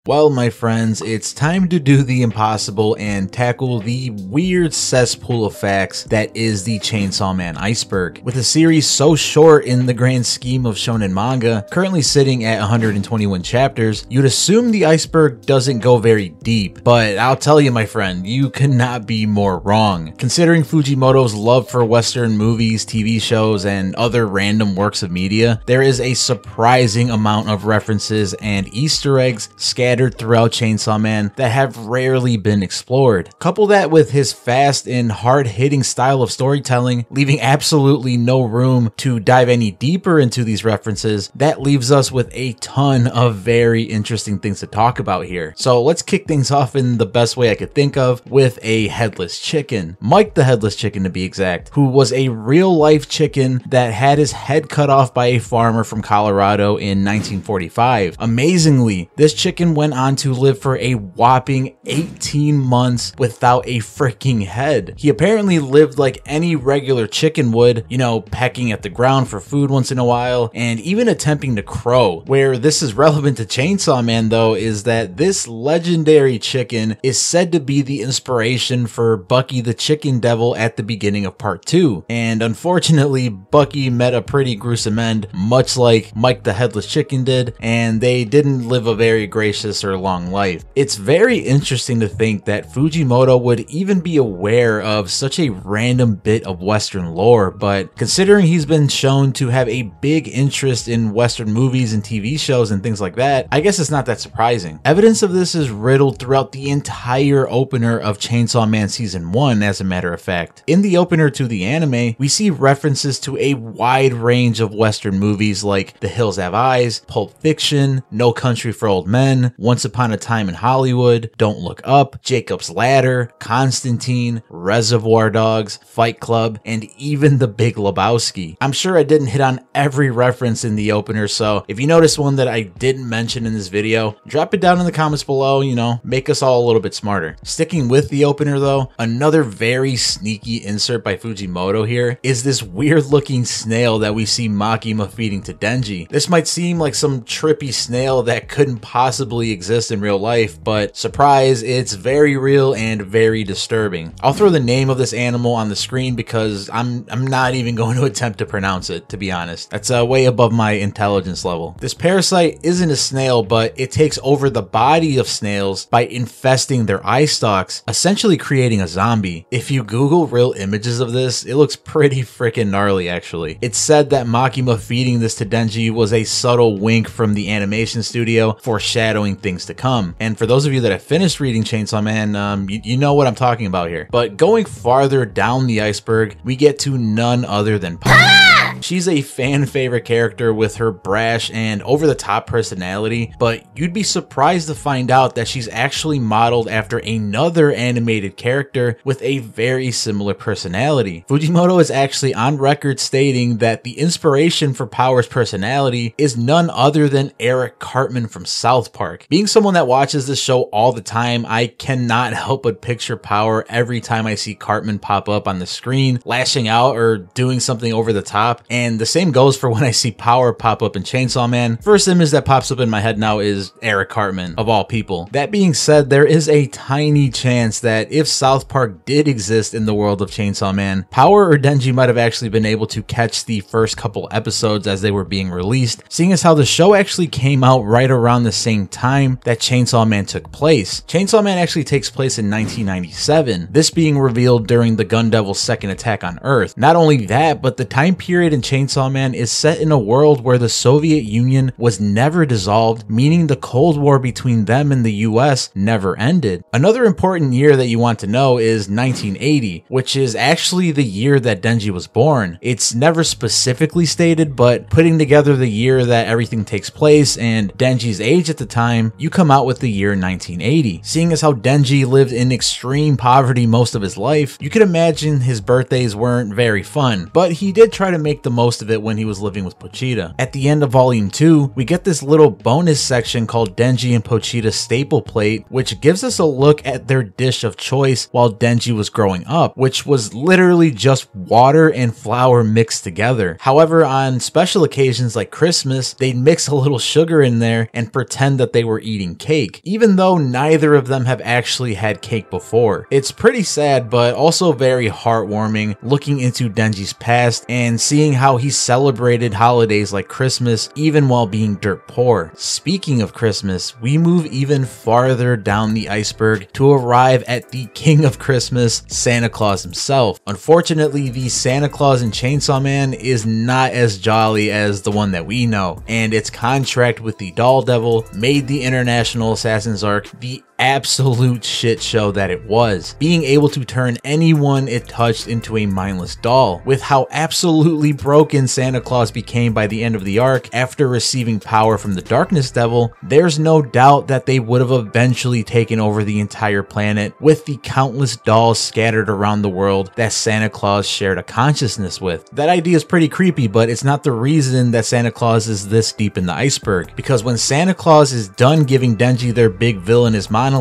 Well, my friends, it's time to do the impossible and tackle the weird cesspool of facts that is the Chainsaw Man Iceberg. With a series so short in the grand scheme of shonen manga, currently sitting at 121 chapters, you'd assume the iceberg doesn't go very deep, but I'll tell you, my friend, you cannot be more wrong. Considering Fujimoto's love for Western movies, TV shows, and other random works of media, there is a surprising amount of references and Easter eggs scattered throughout Chainsaw Man that have rarely been explored. Couple that with his fast and hard-hitting style of storytelling, leaving absolutely no room to dive any deeper into these references, that leaves us with a ton of very interesting things to talk about here. So let's kick things off in the best way I could think of with a headless chicken. Mike the Headless Chicken, to be exact, who was a real-life chicken that had his head cut off by a farmer from Colorado in 1945. Amazingly, this chicken went on to live for a whopping 18 months without a freaking head. He apparently lived like any regular chicken would, you know, pecking at the ground for food once in a while, and even attempting to crow. Where this is relevant to Chainsaw Man, though, is that this legendary chicken is said to be the inspiration for Bucky the Chicken Devil at the beginning of part 2. And unfortunately, Bucky met a pretty gruesome end, much like Mike the Headless Chicken did, and they didn't live a very gracious or long life. It's very interesting to think that Fujimoto would even be aware of such a random bit of Western lore, but considering he's been shown to have a big interest in Western movies and TV shows and things like that, I guess it's not that surprising. Evidence of this is riddled throughout the entire opener of Chainsaw Man Season 1, as a matter of fact. In the opener to the anime, we see references to a wide range of Western movies like The Hills Have Eyes, Pulp Fiction, No Country for Old Men, Once Upon a Time in Hollywood, Don't Look Up, Jacob's Ladder, Constantine, Reservoir Dogs, Fight Club, and even The Big Lebowski. I'm sure I didn't hit on every reference in the opener, so if you notice one that I didn't mention in this video, drop it down in the comments below, you know, make us all a little bit smarter. Sticking with the opener though, another very sneaky insert by Fujimoto here is this weird looking snail that we see Makima feeding to Denji. This might seem like some trippy snail that couldn't possibly exist in real life, but surprise, it's very real and very disturbing. I'll throw the name of this animal on the screen because I'm not even going to attempt to pronounce it, to be honest. That's way above my intelligence level. This parasite isn't a snail, but it takes over the body of snails by infesting their eye stalks, essentially creating a zombie. If you Google real images of this, it looks pretty freaking gnarly actually. It's said that Makima feeding this to Denji was a subtle wink from the animation studio, foreshadowing things to come. And for those of you that have finished reading Chainsaw Man, you know what I'm talking about here. But going farther down the iceberg, we get to none other than She's a fan favorite character with her brash and over-the-top personality, but you'd be surprised to find out that she's actually modeled after another animated character with a very similar personality. Fujimoto is actually on record stating that the inspiration for Power's personality is none other than Eric Cartman from South Park. Being someone that watches this show all the time, I cannot help but picture Power every time I see Cartman pop up on the screen, lashing out or doing something over the top. And the same goes for when I see Power pop up in Chainsaw Man. First image that pops up in my head now is Eric Cartman, of all people. That being said, there is a tiny chance that if South Park did exist in the world of Chainsaw Man, Power or Denji might have actually been able to catch the first couple episodes as they were being released, seeing as how the show actually came out right around the same time that Chainsaw Man took place. Chainsaw Man actually takes place in 1997, this being revealed during the Gun Devil's second attack on Earth. Not only that, but the time period in Chainsaw Man is set in a world where the Soviet Union was never dissolved, meaning the Cold War between them and the US never ended. Another important year that you want to know is 1980, which is actually the year that Denji was born. It's never specifically stated, but putting together the year that everything takes place and Denji's age at the time, you come out with the year 1980. Seeing as how Denji lived in extreme poverty most of his life, you could imagine his birthdays weren't very fun, but he did try to make the most of it when he was living with Pochita. At the end of Volume 2, we get this little bonus section called Denji and Pochita's Staple Plate, which gives us a look at their dish of choice while Denji was growing up, which was literally just water and flour mixed together. However, on special occasions like Christmas, they'd mix a little sugar in there and pretend that they were eating cake, even though neither of them have actually had cake before. It's pretty sad, but also very heartwarming looking into Denji's past and seeing how he celebrated holidays like Christmas even while being dirt poor. Speaking of Christmas, we move even farther down the iceberg to arrive at the king of Christmas, Santa Claus himself. Unfortunately, the Santa Claus in Chainsaw Man is not as jolly as the one that we know, and its contract with the Doll Devil made the International Assassins arc the absolute shit show that it was, being able to turn anyone it touched into a mindless doll. With how absolutely broken Santa Claus became by the end of the arc after receiving power from the Darkness Devil, there's no doubt that they would have eventually taken over the entire planet with the countless dolls scattered around the world that Santa Claus shared a consciousness with. That idea is pretty creepy, but it's not the reason that Santa Claus is this deep in the iceberg, because when Santa Claus is done giving Denji their big villainous monologue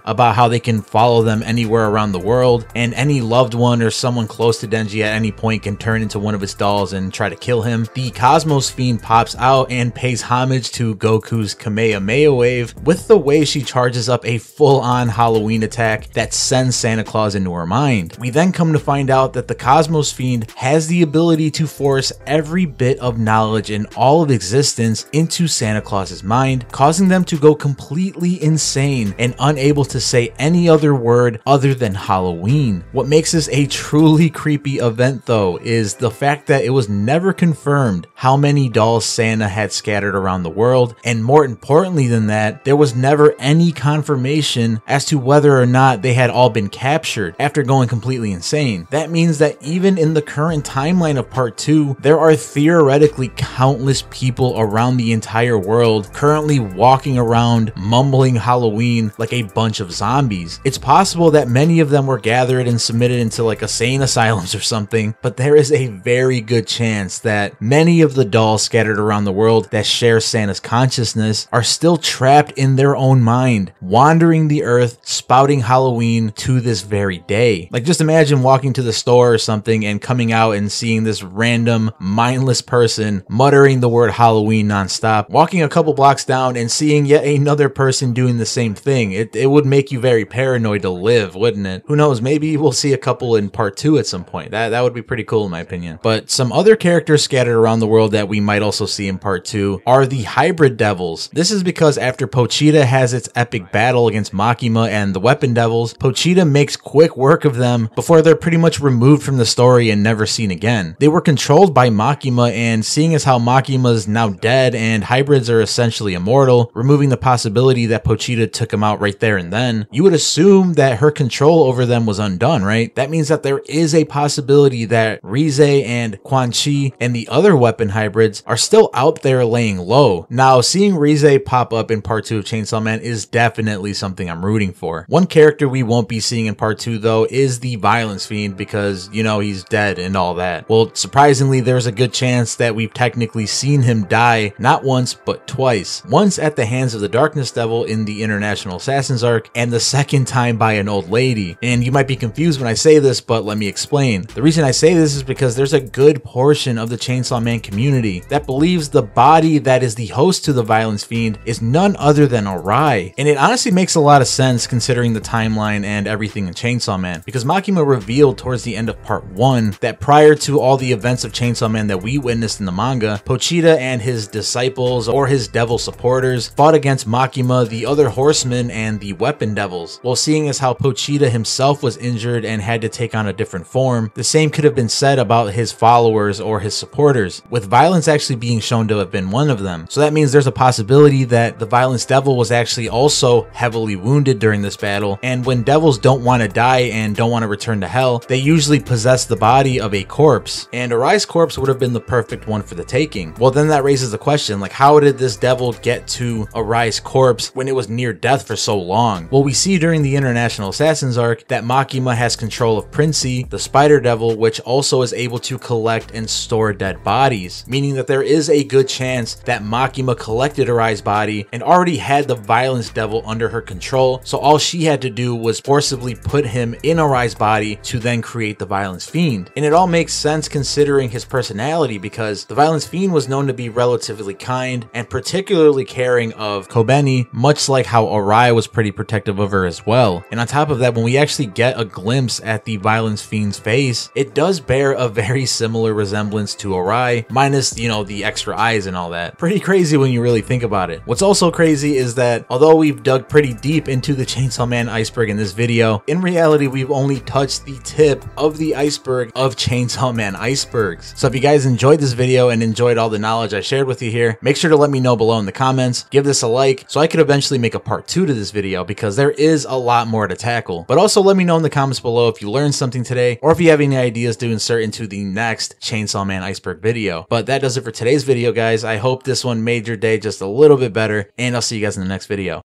about how they can follow them anywhere around the world, and any loved one or someone close to Denji at any point can turn into one of his dolls and try to kill him, the Cosmos Fiend pops out and pays homage to Goku's Kamehameha wave with the way she charges up a full-on Halloween attack that sends Santa Claus into her mind. We then come to find out that the Cosmos Fiend has the ability to force every bit of knowledge in all of existence into Santa Claus's mind, causing them to go completely insane and unable to say any other word other than Halloween. What makes this a truly creepy event though is the fact that it was never confirmed how many dolls Santa had scattered around the world, and more importantly than that, there was never any confirmation as to whether or not they had all been captured after going completely insane. That means that even in the current timeline of part 2, there are theoretically countless people around the entire world currently walking around mumbling Halloween like a bunch of zombies. It's possible that many of them were gathered and submitted into like insane asylums or something, but there is a very good chance that many of the dolls scattered around the world that share Santa's consciousness are still trapped in their own mind, wandering the earth, spouting Halloween to this very day. Like, just imagine walking to the store or something and coming out and seeing this random mindless person muttering the word Halloween nonstop, walking a couple blocks down and seeing yet another person doing the same thing. It would make you very paranoid to live, wouldn't it? Who knows, maybe we'll see a couple in part 2 at some point. That would be pretty cool in my opinion. But some other characters scattered around the world that we might also see in part 2 are the Hybrid Devils. This is because after Pochita has its epic battle against Makima and the Weapon Devils, Pochita makes quick work of them before they're pretty much removed from the story and never seen again. They were controlled by Makima, and seeing as how Makima's now dead and hybrids are essentially immortal, removing the possibility that Pochita took him out right there and then, you would assume that her control over them was undone, right? That means that there is a possibility that Rize and Quan Chi and the other weapon hybrids are still out there laying low. Now, seeing Rize pop up in part 2 of Chainsaw Man is definitely something I'm rooting for. One character we won't be seeing in part 2 though is the Violence Fiend, because, you know, he's dead and all that. Well, surprisingly, there's a good chance that we've technically seen him die not once but twice. Once at the hands of the Darkness Devil in the International Assassins arc, and the second time by an old lady. And you might be confused when I say this, but let me explain. The reason I say this is because there's a good portion of the Chainsaw Man community that believes the body that is the host to the Violence Fiend is none other than Arai. And it honestly makes a lot of sense considering the timeline and everything in Chainsaw Man, because Makima revealed towards the end of part 1 that prior to all the events of Chainsaw Man that we witnessed in the manga, Pochita and his disciples or his devil supporters fought against Makima, the other horsemen, and the Weapon Devils. Well, seeing as how Pochita himself was injured and had to take on a different form, the same could have been said about his followers or his supporters, with Violence actually being shown to have been one of them. So that means there's a possibility that the Violence Devil was actually also heavily wounded during this battle, and when devils don't want to die and don't want to return to hell, they usually possess the body of a corpse, and Arai's corpse would have been the perfect one for the taking. Well, then that raises the question, like, how did this devil get to Arai's corpse when it was near death for so long? Well, we see during the International Assassins arc that Makima has control of Princey, the Spider Devil, which also is able to collect and store dead bodies, meaning that there is a good chance that Makima collected Arai's body and already had the Violence Devil under her control, so all she had to do was forcibly put him in Arai's body to then create the Violence Fiend. And it all makes sense considering his personality, because the Violence Fiend was known to be relatively kind and particularly caring of Kobeni, much like how Arai was pretty protective of her as well. And on top of that, when we actually get a glimpse at the Violence Fiend's face, it does bear a very similar resemblance to Arai, minus, you know, the extra eyes and all that. Pretty crazy when you really think about it. What's also crazy is that although we've dug pretty deep into the Chainsaw Man iceberg in this video, in reality we've only touched the tip of the iceberg of Chainsaw Man icebergs. So if you guys enjoyed this video and enjoyed all the knowledge I shared with you here, make sure to let me know below in the comments, give this a like so I could eventually make a part 2 to this video, because there is a lot more to tackle. But also let me know in the comments below if you learned something today, or if you have any ideas to insert into the next Chainsaw Man iceberg video. But that does it for today's video, guys. I hope this one made your day just a little bit better, and I'll see you guys in the next video.